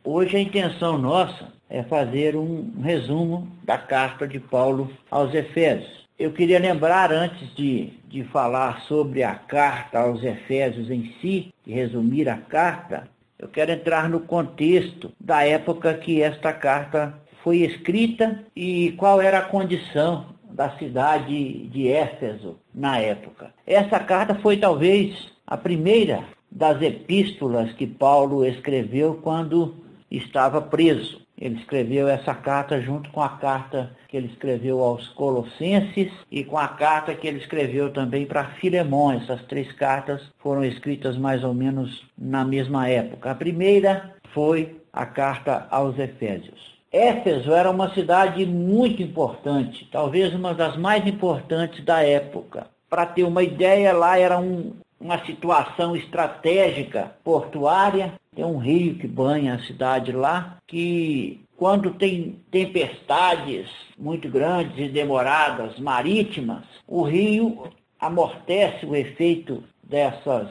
Hoje a intenção nossa é fazer um resumo da carta de Paulo aos Efésios. Eu queria lembrar, antes de falar sobre a carta aos Efésios em si, e resumir a carta, eu quero entrar no contexto da época que esta carta foi escrita e qual era a condição da cidade de Éfeso na época. Essa carta foi talvez a primeira das epístolas que Paulo escreveu quando estava preso. Ele escreveu essa carta junto com a carta que ele escreveu aos Colossenses e com a carta que ele escreveu também para Filemão. Essas 3 cartas foram escritas mais ou menos na mesma época. A primeira foi a carta aos Efésios. Éfeso era uma cidade muito importante, talvez uma das mais importantes da época. Para ter uma ideia, lá era uma situação estratégica portuária. Tem um rio que banha a cidade lá, que quando tem tempestades muito grandes e demoradas marítimas, o rio amortece o efeito dessas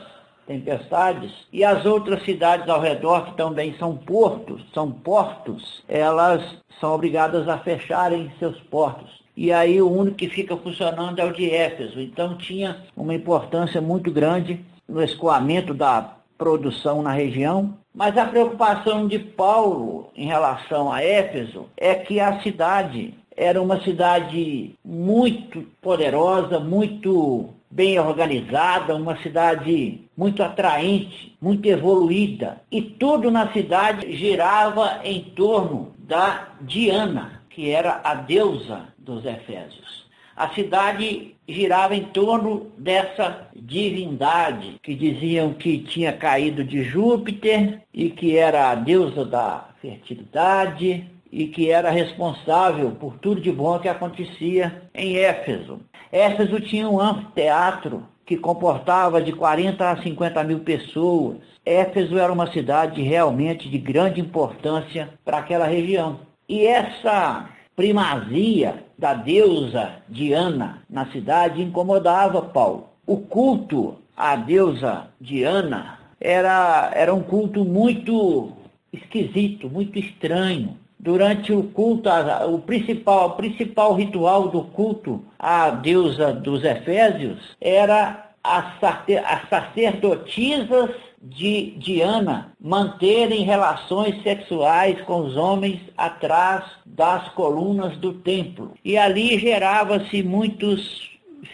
tempestades, e as outras cidades ao redor, que também são portos, elas são obrigadas a fecharem seus portos. E aí o único que fica funcionando é o de Éfeso. Então tinha uma importância muito grande no escoamento da produção na região. Mas a preocupação de Paulo em relação a Éfeso é que a cidade era uma cidade muito poderosa, muito bem organizada, uma cidade muito atraente, muito evoluída. E tudo na cidade girava em torno da Diana, que era a deusa dos Efésios. A cidade girava em torno dessa divindade, que diziam que tinha caído de Júpiter e que era a deusa da fertilidade e que era responsável por tudo de bom que acontecia em Éfeso. Éfeso tinha um anfiteatro que comportava de 40 a 50 mil pessoas. Éfeso era uma cidade realmente de grande importância para aquela região. E essa primazia da deusa Diana na cidade incomodava Paulo. O culto à deusa Diana era um culto muito esquisito, muito estranho. Durante o culto, o principal ritual do culto à deusa dos Efésios era as sacerdotisas de Diana manterem relações sexuais com os homens atrás das colunas do templo. E ali gerava-se muitos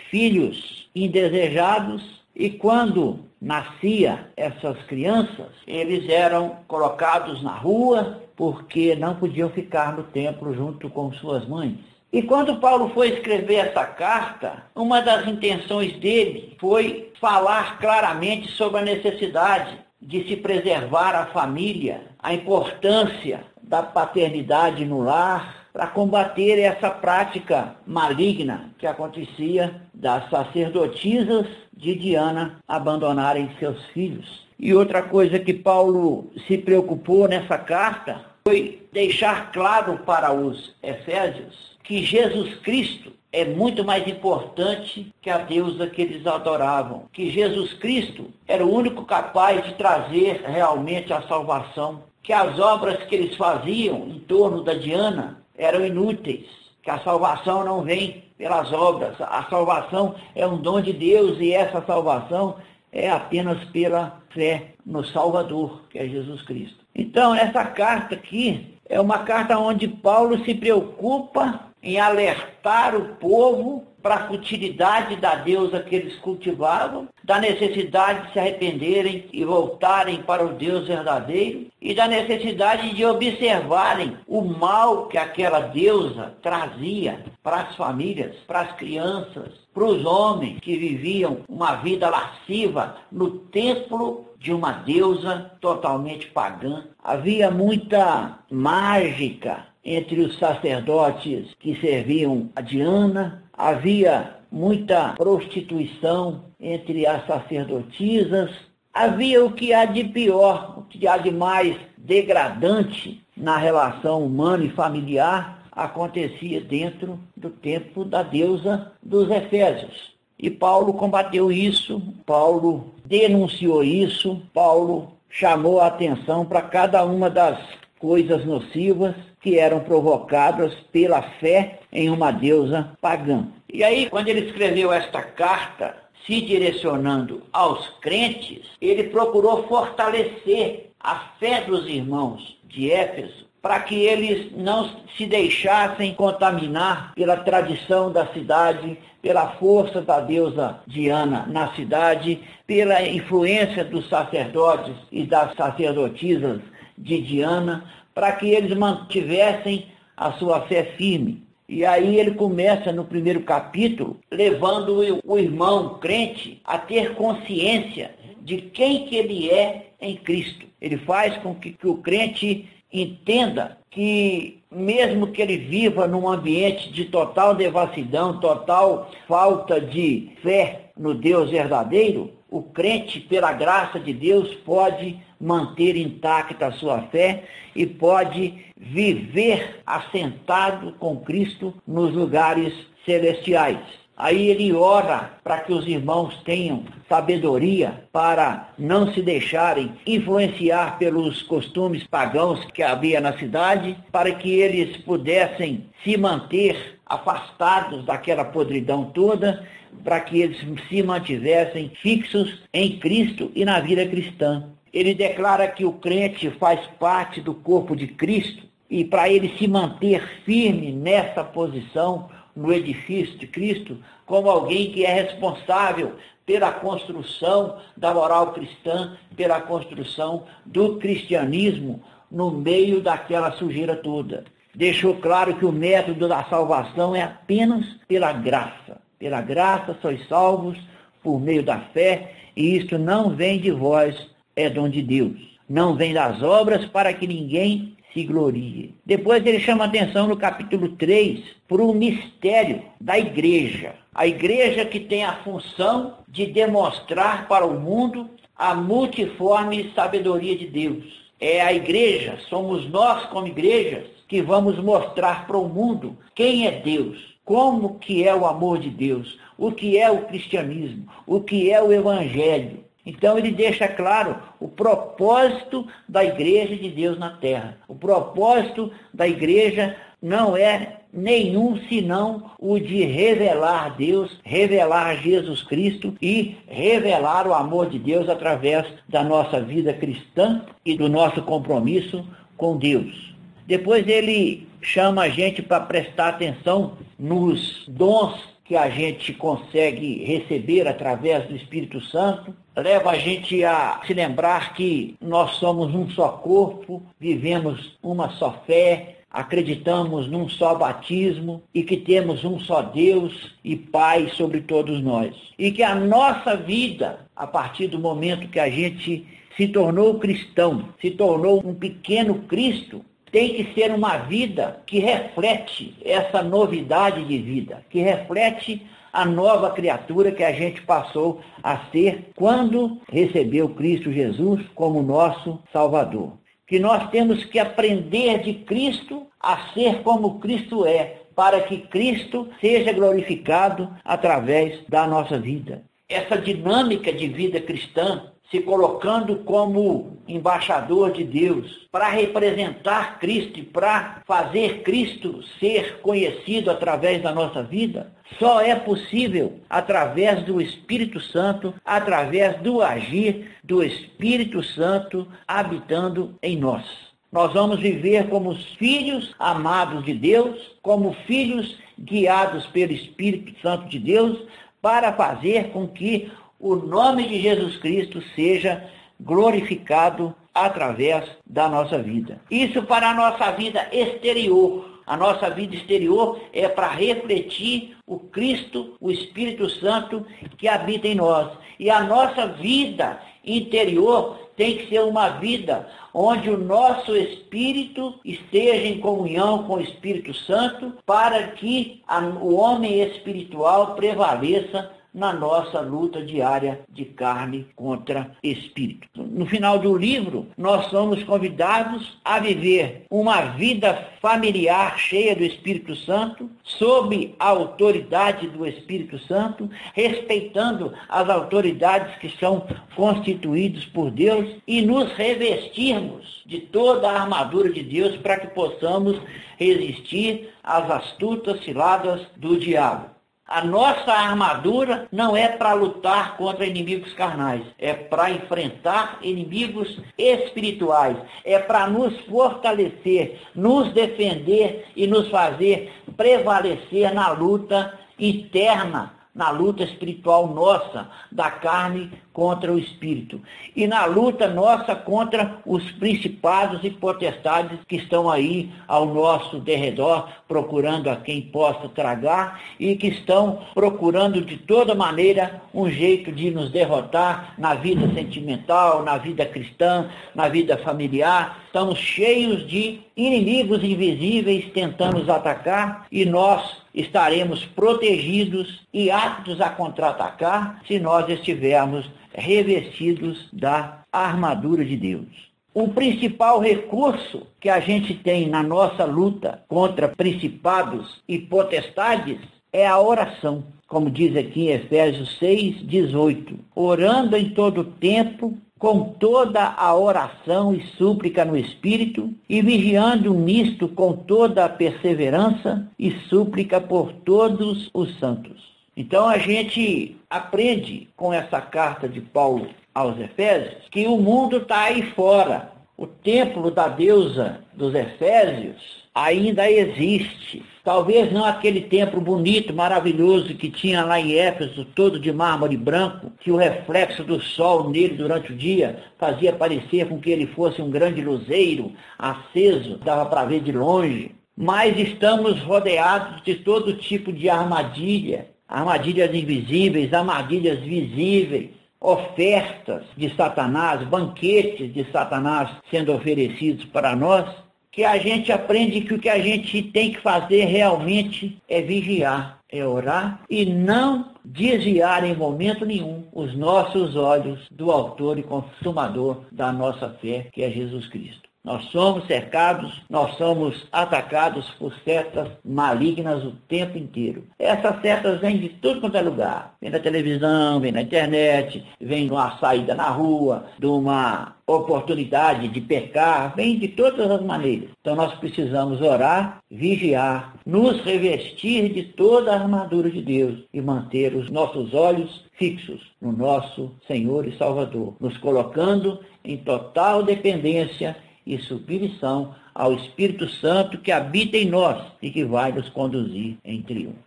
filhos indesejados, e quando nascia essas crianças, eles eram colocados na rua porque não podiam ficar no templo junto com suas mães. E quando Paulo foi escrever essa carta, uma das intenções dele foi falar claramente sobre a necessidade de se preservar a família, a importância da paternidade no lar, para combater essa prática maligna que acontecia das sacerdotisas de Diana abandonarem seus filhos. E outra coisa que Paulo se preocupou nessa carta foi deixar claro para os Efésios que Jesus Cristo é muito mais importante que a deusa que eles adoravam. Que Jesus Cristo era o único capaz de trazer realmente a salvação. Que as obras que eles faziam em torno da Diana eram inúteis. Que a salvação não vem pelas obras. A salvação é um dom de Deus, e essa salvação é apenas pela fé no Salvador, que é Jesus Cristo. Então, essa carta aqui é uma carta onde Paulo se preocupa em alertar o povo para a futilidade da deusa que eles cultivavam, da necessidade de se arrependerem e voltarem para o Deus verdadeiro, e da necessidade de observarem o mal que aquela deusa trazia para as famílias, para as crianças, para os homens que viviam uma vida lasciva no templo de uma deusa totalmente pagã. Havia muita mágica entre os sacerdotes que serviam a Diana, havia muita prostituição entre as sacerdotisas, havia o que há de pior, o que há de mais degradante na relação humana e familiar, acontecia dentro do templo da deusa dos Efésios. E Paulo combateu isso, Paulo denunciou isso, Paulo chamou a atenção para cada uma das coisas nocivas que eram provocadas pela fé em uma deusa pagã. E aí, quando ele escreveu esta carta, se direcionando aos crentes, ele procurou fortalecer a fé dos irmãos de Éfeso, para que eles não se deixassem contaminar pela tradição da cidade, pela força da deusa Diana na cidade, pela influência dos sacerdotes e das sacerdotisas de Diana, para que eles mantivessem a sua fé firme. E aí ele começa no primeiro capítulo, levando o irmão crente a ter consciência de quem que ele é em Cristo. Ele faz com que o crente entenda que, mesmo que ele viva num ambiente de total devassidão, total falta de fé no Deus verdadeiro, o crente, pela graça de Deus, pode manter intacta a sua fé e pode viver assentado com Cristo nos lugares celestiais. Aí ele ora para que os irmãos tenham sabedoria para não se deixarem influenciar pelos costumes pagãos que havia na cidade, para que eles pudessem se manter afastados daquela podridão toda, para que eles se mantivessem fixos em Cristo e na vida cristã. Ele declara que o crente faz parte do corpo de Cristo e para ele se manter firme nessa posição, no edifício de Cristo, como alguém que é responsável pela construção da moral cristã, pela construção do cristianismo no meio daquela sujeira toda. Deixou claro que o método da salvação é apenas pela graça. Pela graça sois salvos por meio da fé, e isto não vem de vós, é dom de Deus. Não vem das obras para que ninguém se glorie. Depois ele chama atenção no capítulo 3 para o mistério da igreja. A igreja que tem a função de demonstrar para o mundo a multiforme sabedoria de Deus. É a igreja, somos nós como igrejas, que vamos mostrar para o mundo quem é Deus, como que é o amor de Deus, o que é o cristianismo, o que é o evangelho. Então ele deixa claro o propósito da igreja de Deus na terra. O propósito da igreja não é nenhum senão o de revelar Deus, revelar Jesus Cristo e revelar o amor de Deus através da nossa vida cristã e do nosso compromisso com Deus. Depois ele chama a gente para prestar atenção nos dons que a gente consegue receber através do Espírito Santo, leva a gente a se lembrar que nós somos um só corpo, vivemos uma só fé, acreditamos num só batismo e que temos um só Deus e Pai sobre todos nós. E que a nossa vida, a partir do momento que a gente se tornou cristão, se tornou um pequeno Cristo, tem que ser uma vida que reflete essa novidade de vida, que reflete a nova criatura que a gente passou a ser quando recebeu Cristo Jesus como nosso Salvador. Que nós temos que aprender de Cristo a ser como Cristo é, para que Cristo seja glorificado através da nossa vida. Essa dinâmica de vida cristã, se colocando como embaixador de Deus, para representar Cristo e para fazer Cristo ser conhecido através da nossa vida, só é possível através do Espírito Santo, através do agir do Espírito Santo habitando em nós. Nós vamos viver como os filhos amados de Deus, como filhos guiados pelo Espírito Santo de Deus, para fazer com que o nome de Jesus Cristo seja glorificado através da nossa vida. Isso para a nossa vida exterior. A nossa vida exterior é para refletir o Cristo, o Espírito Santo que habita em nós. E a nossa vida interior tem que ser uma vida onde o nosso espírito esteja em comunhão com o Espírito Santo, para que o homem espiritual prevaleça na nossa luta diária de carne contra espírito. No final do livro, nós somos convidados a viver uma vida familiar cheia do Espírito Santo, sob a autoridade do Espírito Santo, respeitando as autoridades que são constituídas por Deus e nos revestirmos de toda a armadura de Deus para que possamos resistir às astutas ciladas do diabo. A nossa armadura não é para lutar contra inimigos carnais, é para enfrentar inimigos espirituais, é para nos fortalecer, nos defender e nos fazer prevalecer na luta interna, na luta espiritual nossa, da carne contra o espírito. E na luta nossa contra os principados e potestades que estão aí ao nosso derredor, procurando a quem possa tragar e que estão procurando de toda maneira um jeito de nos derrotar na vida sentimental, na vida cristã, na vida familiar. Estamos cheios de inimigos invisíveis tentando nos atacar e nós estaremos protegidos e aptos a contra-atacar se nós estivermos revestidos da armadura de Deus. O principal recurso que a gente tem na nossa luta contra principados e potestades é a oração. Como diz aqui em Efésios 6:18, orando em todo tempo, com toda a oração e súplica no Espírito, e vigiando nisto com toda a perseverança e súplica por todos os santos. Então a gente aprende com essa carta de Paulo aos Efésios que o mundo está aí fora. O templo da deusa dos Efésios ainda existe. Talvez não aquele templo bonito, maravilhoso que tinha lá em Éfeso, todo de mármore branco, que o reflexo do sol nele durante o dia fazia parecer com que ele fosse um grande luzeiro aceso, dava para ver de longe. Mas estamos rodeados de todo tipo de armadilha, armadilhas invisíveis, armadilhas visíveis, ofertas de Satanás, banquetes de Satanás sendo oferecidos para nós, que a gente aprende que o que a gente tem que fazer realmente é vigiar, é orar e não desviar em momento nenhum os nossos olhos do autor e consumador da nossa fé, que é Jesus Cristo. Nós somos cercados, nós somos atacados por setas malignas o tempo inteiro. Essas setas vêm de tudo quanto é lugar. Vem da televisão, vem na internet, vem de uma saída na rua, de uma oportunidade de pecar, vem de todas as maneiras. Então nós precisamos orar, vigiar, nos revestir de toda a armadura de Deus e manter os nossos olhos fixos no nosso Senhor e Salvador, nos colocando em total dependência e submissão ao Espírito Santo que habita em nós e que vai nos conduzir em triunfo.